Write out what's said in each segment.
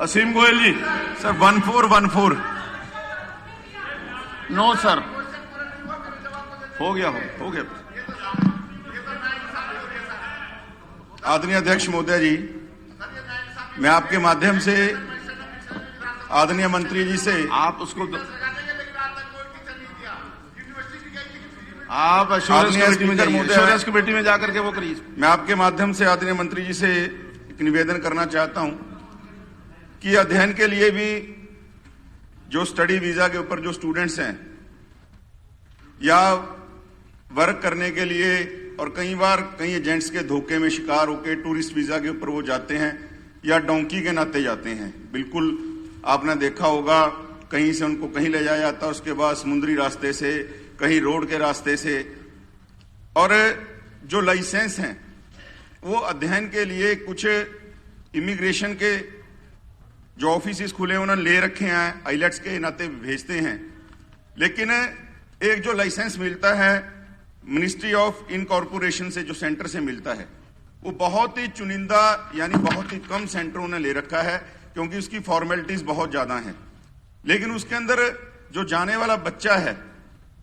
असीम Goyal ji. Sir 1414। No sir. हो गया। आदरणीय अध्यक्ष महोदय जी, मैं आपके माध्यम से आदरणीय मंत्री जी से आप उसको आप एश्योरेंस कमेटी में जाकर के वो करिए। मैं आपके माध्यम से आदरणीय मंत्री जी से एक निवेदन करना चाहता हूं कि अध्ययन के लिए भी जो स्टडी वीजा के ऊपर जो स्टूडेंट्स हैं या वर्क करने के लिए, और कई बार कई एजेंट्स के धोखे में शिकार होकर टूरिस्ट वीजा के ऊपर वो जाते हैं या डोंकी के नाते जाते हैं। बिल्कुल आपने देखा होगा, कहीं से उनको कहीं ले जाया जाता है, उसके बाद समुद्री रास्ते से, कहीं रोड के रास्ते से। और जो लाइसेंस हैं वो अध्ययन के लिए कुछ इमिग्रेशन के जो ऑफिस खुले उन्होंने ले रखे हैं, आइलेट्स के नाते भेजते हैं। लेकिन एक जो लाइसेंस मिलता है मिनिस्ट्री ऑफ इनकॉर्पोरेशन से, जो सेंटर से मिलता है, वो बहुत ही चुनिंदा यानी बहुत ही कम सेंटरों ने ले रखा है, क्योंकि उसकी फॉर्मेलिटीज बहुत ज्यादा हैं। लेकिन उसके अंदर जो जाने वाला बच्चा है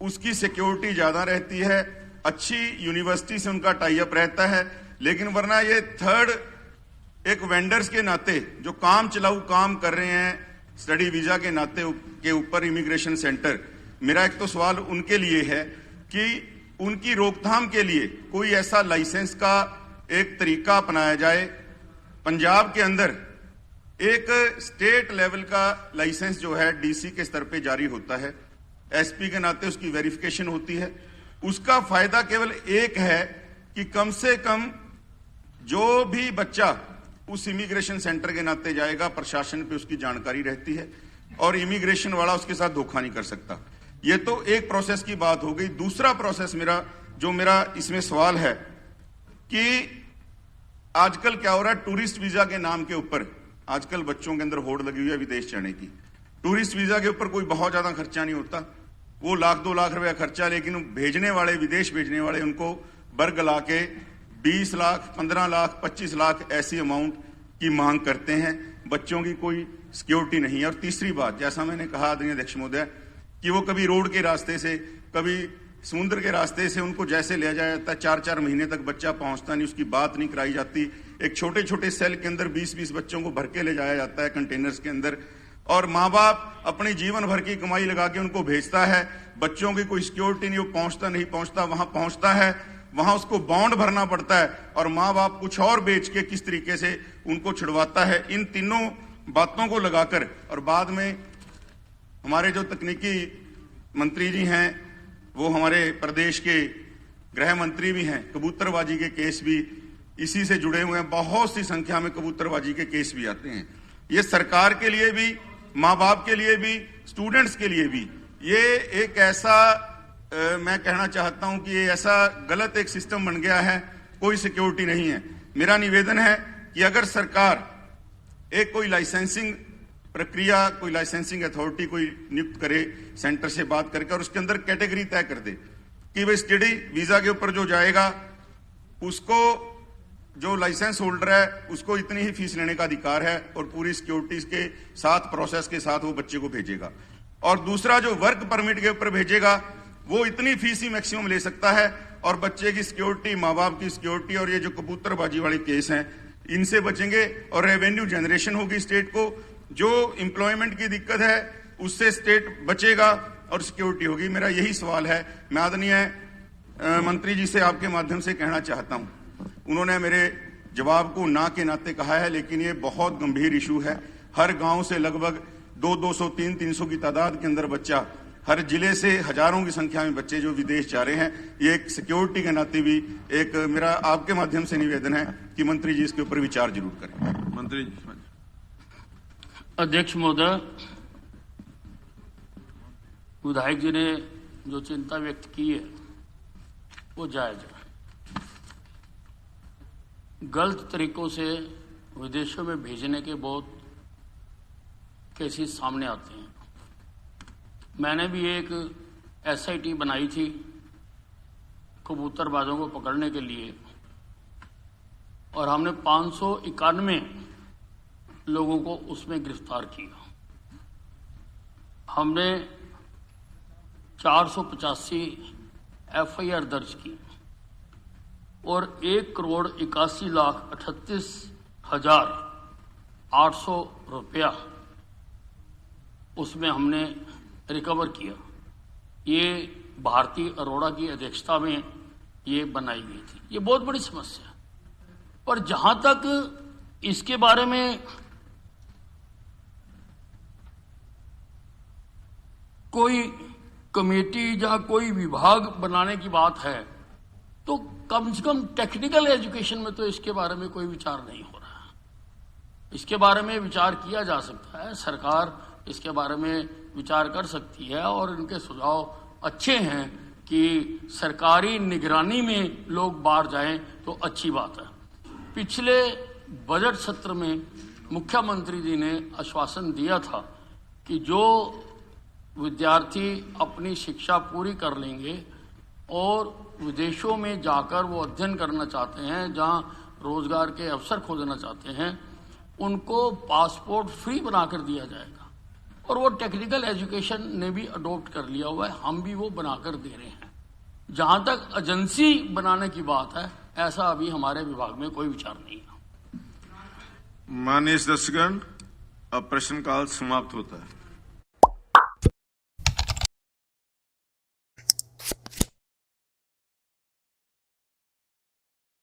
उसकी सिक्योरिटी ज्यादा रहती है, अच्छी यूनिवर्सिटी से उनका टाई अप रहता है। लेकिन वरना ये थर्ड एक वेंडर्स के नाते जो काम चलाऊ काम कर रहे हैं स्टडी वीजा के नाते के ऊपर इमिग्रेशन सेंटर, मेरा एक तो सवाल उनके लिए है कि उनकी रोकथाम के लिए कोई ऐसा लाइसेंस का एक तरीका अपनाया जाए। पंजाब के अंदर एक स्टेट लेवल का लाइसेंस जो है डीसी के स्तर पे जारी होता है, एसपी के नाते उसकी वेरिफिकेशन होती है। उसका फायदा केवल एक है कि कम से कम जो भी बच्चा उस इमिग्रेशन सेंटर के नाते जाएगा, प्रशासन पे उसकी जानकारी रहती है और इमिग्रेशन वाला उसके साथ धोखा नहीं कर सकता। ये तो एक प्रोसेस की बात हो गई। दूसरा प्रोसेस मेरा इसमें सवाल है कि आजकल क्या हो रहा है, टूरिस्ट वीजा के नाम के ऊपर आजकल बच्चों के अंदर होड़ लगी हुई है विदेश जाने की। टूरिस्ट वीजा के ऊपर कोई बहुत ज्यादा खर्चा नहीं होता, वो 1-2 लाख रुपया खर्चा, लेकिन भेजने वाले, विदेश भेजने वाले उनको वर्ग ला के 20 लाख, 15 लाख, 25 लाख ऐसी अमाउंट की मांग करते हैं। बच्चों की कोई सिक्योरिटी नहीं है। और तीसरी बात, जैसा मैंने कहा आदरणीय अध्यक्ष महोदय, कि वो कभी रोड के रास्ते से, कभी समुद्र के रास्ते से उनको जैसे ले जाया जाता है, 4-4 महीने तक बच्चा पहुंचता नहीं, उसकी बात नहीं कराई जाती। एक छोटे छोटे सेल के अंदर 20-20 बच्चों को भर के ले जाया जाता है कंटेनर्स के अंदर, और माँ बाप अपनी जीवन भर की कमाई लगा के उनको भेजता है। बच्चों की कोई सिक्योरिटी नहीं, वो पहुंचता, वहां पहुंचता है, वहां उसको बॉन्ड भरना पड़ता है, और माँ बाप कुछ और बेच के किस तरीके से उनको छुड़वाता है। इन तीनों बातों को लगाकर, और बाद में हमारे जो तकनीकी मंत्री जी हैं, वो हमारे प्रदेश के गृह मंत्री भी हैं, कबूतरबाजी के केस भी इसी से जुड़े हुए हैं। बहुत सी संख्या में कबूतरबाजी के केस भी आते हैं। ये सरकार के लिए भी, माँ बाप के लिए भी, स्टूडेंट्स के लिए भी ये एक ऐसा मैं कहना चाहता हूं कि ये ऐसा गलत एक सिस्टम बन गया है, कोई सिक्योरिटी नहीं है। मेरा निवेदन है कि अगर सरकार एक कोई लाइसेंसिंग प्रक्रिया, कोई लाइसेंसिंग अथॉरिटी कोई नियुक्त करे सेंटर से बात करके, और उसके अंदर कैटेगरी तय कर दे कि भाई स्टडी वीजा के ऊपर जो जाएगा उसको, जो लाइसेंस होल्डर है उसको इतनी ही फीस लेने का अधिकार है, और पूरी सिक्योरिटी के साथ, प्रोसेस के साथ वो बच्चे को भेजेगा। और दूसरा जो वर्क परमिट के ऊपर भेजेगा वो इतनी फीस ही मैक्सिमम ले सकता है, और बच्चे की सिक्योरिटी, माँ बाप की सिक्योरिटी, और ये जो कबूतरबाजी वाले केस हैं इनसे बचेंगे, और रेवेन्यू जनरेशन होगी स्टेट को। जो एम्प्लॉयमेंट की दिक्कत है उससे स्टेट बचेगा और सिक्योरिटी होगी। मेरा यही सवाल है। मैं आदरणीय मंत्री जी से आपके माध्यम से कहना चाहता हूं, उन्होंने मेरे जवाब को ना के नाते कहा है, लेकिन ये बहुत गंभीर इशू है। हर गांव से लगभग 200, 300 की तादाद के अंदर बच्चा, हर जिले से हजारों की संख्या में बच्चे जो विदेश जा रहे हैं। ये एक सिक्योरिटी के नाते भी एक मेरा आपके माध्यम से निवेदन है कि मंत्री जी इसके ऊपर विचार जरूर करें। मंत्री जी। अध्यक्ष महोदय, विधायक जी ने जो चिंता व्यक्त की है वो जायज है। गलत तरीकों से विदेशों में भेजने के बहुत केसेस सामने आते हैं। मैंने भी एक SIT बनाई थी कबूतरबाजों को पकड़ने के लिए, और हमने 591 लोगों को उसमें गिरफ्तार किया। हमने 485 FIR दर्ज की और 1,81,38,800 रुपया उसमें हमने रिकवर किया। ये भारती अरोड़ा की अध्यक्षता में ये बनाई गई थी। ये बहुत बड़ी समस्या है। पर जहां तक इसके बारे में कोई कमेटी या कोई विभाग बनाने की बात है, तो कम से कम टेक्निकल एजुकेशन में तो इसके बारे में कोई विचार नहीं हो रहा है। इसके बारे में विचार किया जा सकता है, सरकार इसके बारे में विचार कर सकती है और इनके सुझाव अच्छे हैं कि सरकारी निगरानी में लोग बाहर जाएं तो अच्छी बात है। पिछले बजट सत्र में मुख्यमंत्री जी ने आश्वासन दिया था कि जो विद्यार्थी अपनी शिक्षा पूरी कर लेंगे और विदेशों में जाकर वो अध्ययन करना चाहते हैं, जहां रोजगार के अवसर खोजना चाहते हैं, उनको पासपोर्ट फ्री बनाकर दिया जाएगा। और वो टेक्निकल एजुकेशन ने भी अडॉप्ट कर लिया हुआ है, हम भी वो बनाकर दे रहे हैं। जहां तक एजेंसी बनाने की बात है, ऐसा अभी हमारे विभाग में कोई विचार नहीं है। माननीय दर्शकगण, अब प्रश्नकाल समाप्त होता है।